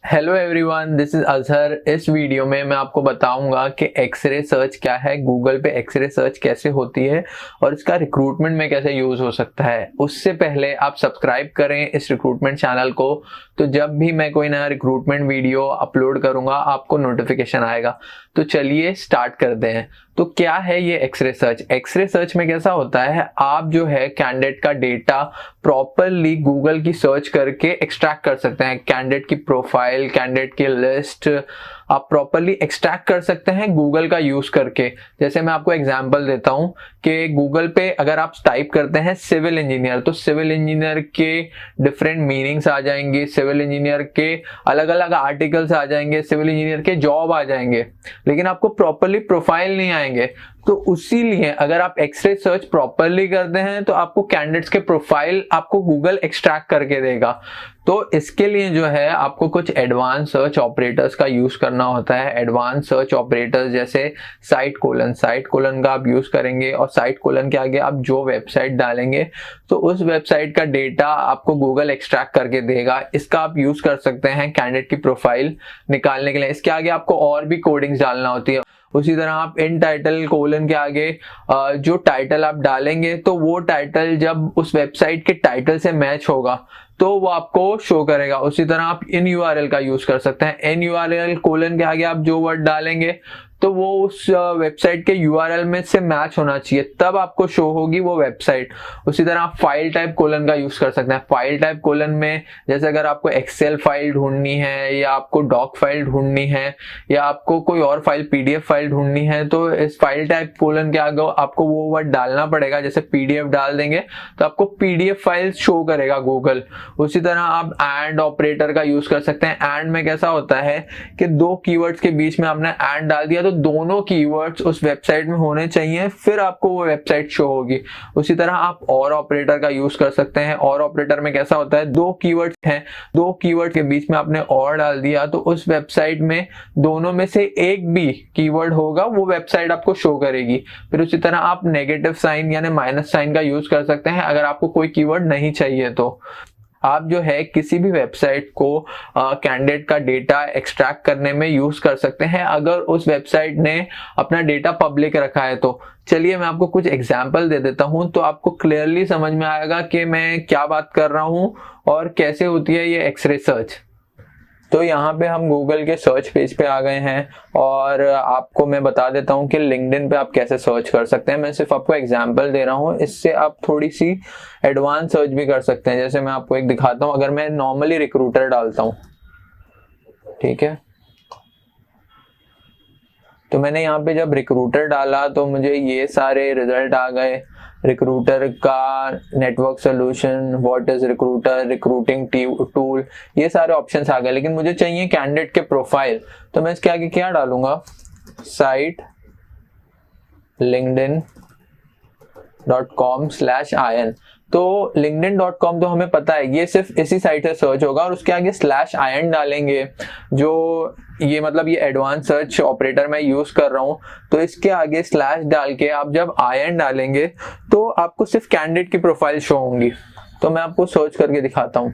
Hello everyone, this is Azhar. इस video में मैं आपको बताऊंगा कि एक्सरे सर्च क्या है, गूगल पे एक्सरे सर्च कैसे होती है और इसका रिक्रूटमेंट में कैसे यूज हो सकता है। उससे पहले आप सब्सक्राइब करें इस रिक्रूटमेंट चैनल को, तो जब भी मैं कोई नया रिक्रूटमेंट वीडियो अपलोड करूंगा आपको नोटिफिकेशन आएगा। तो चलिए स्टार्ट करते हैं। तो क्या है ये एक्सरे सर्च? एक्सरे सर्च में कैसा होता है, आप जो है कैंडिडेट का डेटा प्रॉपरली गूगल की सर्च करके एक्सट्रैक्ट कर सकते हैं। कैंडिडेट की प्रोफाइल, कैंडिडेट की लिस्ट आप प्रॉपरली एक्सट्रैक्ट कर सकते हैं गूगल का यूज करके। जैसे मैं आपको एग्जांपल देता हूं कि गूगल पे अगर आप टाइप करते हैं सिविल इंजीनियर, तो सिविल इंजीनियर के डिफरेंट मीनिंग्स आ जाएंगे, सिविल इंजीनियर के अलग अलग आर्टिकल्स आ जाएंगे, सिविल इंजीनियर के जॉब आ जाएंगे, लेकिन आपको प्रॉपरली प्रोफाइल नहीं आएंगे। तो उसी लिए अगर आप एक्सरे सर्च प्रॉपरली करते हैं तो आपको कैंडिडेट्स के प्रोफाइल आपको गूगल एक्सट्रैक्ट करके देगा। तो इसके लिए जो है आपको कुछ एडवांस सर्च ऑपरेटर्स का यूज करना होता है। एडवांस सर्च ऑपरेटर्स जैसे साइट कोलन का आप यूज करेंगे और साइट कोलन के आगे आप जो वेबसाइट डालेंगे तो उस वेबसाइट का डेटा आपको गूगल एक्सट्रैक्ट करके देगा। इसका आप यूज कर सकते हैं कैंडिडेट की प्रोफाइल निकालने के लिए। इसके आगे आपको और भी कोडिंग्स डालना होती है। उसी तरह आप इन टाइटल कोलन के आगे जो टाइटल आप डालेंगे तो वो टाइटल जब उस वेबसाइट के टाइटल से मैच होगा तो वो आपको शो करेगा। उसी तरह आप इन यूआरएल का यूज कर सकते हैं। इन यूआरएल कोलन के आगे आप जो वर्ड डालेंगे तो वो उस वेबसाइट के यूआरएल में से मैच होना चाहिए, तब आपको शो होगी वो वेबसाइट। उसी तरह आप फाइल टाइप कोलन का यूज कर सकते हैं। फाइल टाइप कोलन में जैसे अगर आपको एक्सेल फाइल ढूंढनी है या आपको डॉक फाइल ढूंढनी है या आपको कोई और फाइल पीडीएफ फाइल ढूंढनी है तो इस फाइल टाइप कोलन के आगे आपको वो वर्ड डालना पड़ेगा। जैसे पीडीएफ डाल देंगे तो आपको पीडीएफ फाइल शो करेगा गूगल। उसी तरह आप एंड ऑपरेटर का यूज कर सकते हैं। एंड में कैसा होता है कि दो कीवर्ड्स के बीच में आपने एंड डाल दिया तो दोनों कीवर्ड्स उस वेबसाइट में होने चाहिए, फिर आपको वो वेबसाइट शो होगी। उसी तरह आप और ऑपरेटर का यूज कर सकते हैं। और ऑपरेटर में कैसा होता है, दो कीवर्ड्स हैं, दो कीवर्ड के बीच में आपने और डाल दिया तो उस वेबसाइट में दोनों में से एक भी कीवर्ड होगा वो वेबसाइट आपको शो करेगी। फिर उसी तरह आप नेगेटिव साइन यानी माइनस साइन का यूज कर सकते हैं अगर आपको कोई कीवर्ड नहीं चाहिए तो। आप जो है किसी भी वेबसाइट को कैंडिडेट का डेटा एक्सट्रैक्ट करने में यूज कर सकते हैं अगर उस वेबसाइट ने अपना डेटा पब्लिक रखा है तो। चलिए मैं आपको कुछ एग्जांपल दे देता हूं तो आपको क्लियरली समझ में आएगा कि मैं क्या बात कर रहा हूं और कैसे होती है ये एक्सरे सर्च। तो यहाँ पे हम गूगल के सर्च पेज पे आ गए हैं और आपको मैं बता देता हूँ कि लिंक्डइन पे आप कैसे सर्च कर सकते हैं। मैं सिर्फ आपको एग्जांपल दे रहा हूँ, इससे आप थोड़ी सी एडवांस सर्च भी कर सकते हैं। जैसे मैं आपको एक दिखाता हूँ, अगर मैं नॉर्मली रिक्रूटर डालता हूँ, ठीक है, तो मैंने यहाँ पे जब रिक्रूटर डाला तो मुझे ये सारे रिजल्ट आ गए। रिक्रूटर का network solution, what is recruiter, recruiting tool, ये सारे ऑप्शंस आ गए। लेकिन मुझे चाहिए कैंडिडेट के प्रोफाइल, तो मैं इसके आगे क्या डालूंगा, साइट linkedin.com/in। तो linkedin.com तो हमें पता है ये सिर्फ इसी साइट से सर्च होगा और उसके आगे /in डालेंगे, जो ये मतलब ये एडवांस सर्च ऑपरेटर मैं यूज कर रहा हूं। तो इसके आगे स्लैश डाल के आप जब in डालेंगे तो आपको सिर्फ कैंडिडेट की प्रोफाइल शो होंगी। तो मैं आपको सर्च करके दिखाता हूं।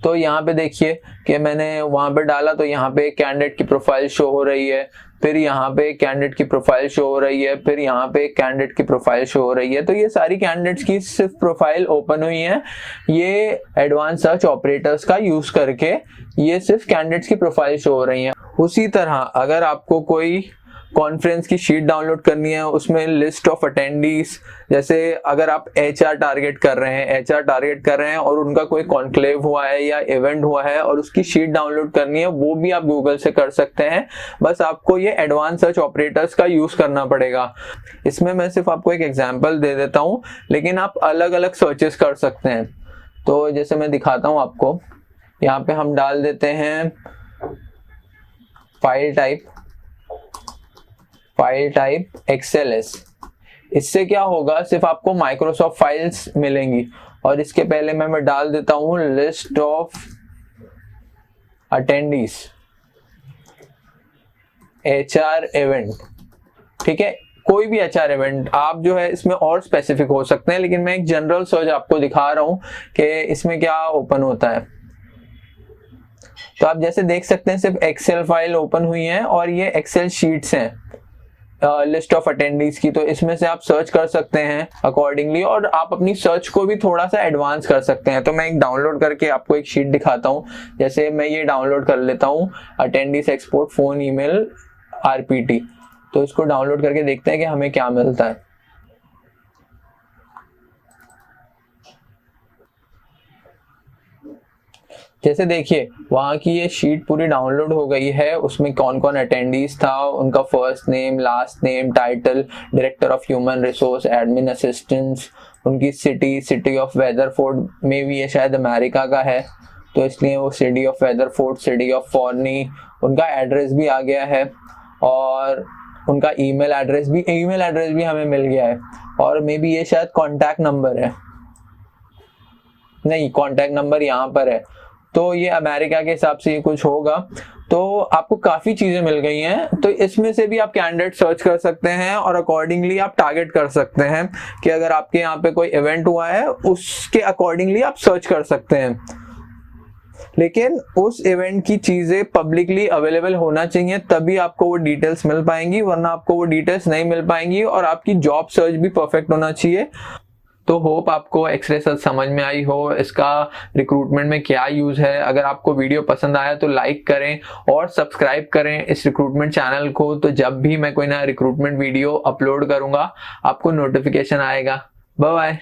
तो यहाँ पे देखिए कि मैंने वहां पे डाला तो यहाँ पे कैंडिडेट की प्रोफाइल शो हो रही है, फिर यहाँ पे कैंडिडेट की प्रोफाइल शो हो रही है, फिर यहाँ पे कैंडिडेट की प्रोफाइल शो हो रही है। तो ये सारी कैंडिडेट्स की सिर्फ प्रोफाइल ओपन हुई है। ये एडवांस सर्च ऑपरेटर्स का यूज करके ये सिर्फ कैंडिडेट्स की प्रोफाइल शो हो रही है। उसी तरह अगर आपको कोई कॉन्फ्रेंस की शीट डाउनलोड करनी है, उसमें लिस्ट ऑफ अटेंडीज, जैसे अगर आप एचआर टारगेट कर रहे हैं और उनका कोई कॉन्क्लेव हुआ है या इवेंट हुआ है और उसकी शीट डाउनलोड करनी है, वो भी आप गूगल से कर सकते हैं। बस आपको ये एडवांस सर्च ऑपरेटर्स का यूज करना पड़ेगा। इसमें मैं सिर्फ आपको एक एग्जांपल दे देता हूं, लेकिन आप अलग अलग सर्चेस कर सकते हैं। तो जैसे मैं दिखाता हूं आपको, यहाँ पे हम डाल देते हैं फाइल टाइप XLS। इससे क्या होगा, सिर्फ आपको माइक्रोसॉफ्ट फाइल्स मिलेंगी। और इसके पहले मैं डाल देता हूं list of attendees HR event, ठीक है, कोई भी HR इवेंट। आप जो है इसमें और स्पेसिफिक हो सकते हैं, लेकिन मैं एक जनरल सर्च आपको दिखा रहा हूं कि इसमें क्या ओपन होता है। तो आप जैसे देख सकते हैं सिर्फ एक्सेल फाइल ओपन हुई है और ये एक्सेल शीट्स हैं लिस्ट ऑफ अटेंडीज की। तो इसमें से आप सर्च कर सकते हैं अकॉर्डिंगली और आप अपनी सर्च को भी थोड़ा सा एडवांस कर सकते हैं। तो मैं एक डाउनलोड करके आपको एक शीट दिखाता हूँ। जैसे मैं ये डाउनलोड कर लेता हूँ, attendees export phone email RPT. तो इसको डाउनलोड करके देखते हैं कि हमें क्या मिलता है। जैसे देखिए वहाँ की ये शीट पूरी डाउनलोड हो गई है। उसमें कौन कौन अटेंडीज था, उनका first name, last name, title, director of human resource, admin assistants, उनकी सिटी ऑफ वेदरफोर्ड में भी, ये शायद अमेरिका का है तो इसलिए वो city of Weatherford, city of Forney, उनका एड्रेस भी आ गया है और उनका ईमेल एड्रेस भी हमें मिल गया है। और मे बी ये शायद कॉन्टैक्ट नंबर है, नहीं कॉन्टैक्ट नंबर यहाँ पर है। तो ये अमेरिका के हिसाब से ये कुछ होगा। तो आपको काफी चीजें मिल गई हैं। तो इसमें से भी आप कैंडिडेट सर्च कर सकते हैं और अकॉर्डिंगली आप टारगेट कर सकते हैं कि अगर आपके यहाँ पे कोई इवेंट हुआ है उसके अकॉर्डिंगली आप सर्च कर सकते हैं। लेकिन उस इवेंट की चीजें पब्लिकली अवेलेबल होना चाहिए, तभी आपको वो डिटेल्स मिल पाएंगी, वरना आपको वो डिटेल्स नहीं मिल पाएंगी। और आपकी जॉब सर्च भी परफेक्ट होना चाहिए। तो होप आपको एक्सरे सर्च समझ में आई हो, इसका रिक्रूटमेंट में क्या यूज है। अगर आपको वीडियो पसंद आया तो लाइक करें और सब्सक्राइब करें इस रिक्रूटमेंट चैनल को। तो जब भी मैं कोई नया रिक्रूटमेंट वीडियो अपलोड करूंगा आपको नोटिफिकेशन आएगा। Bye bye.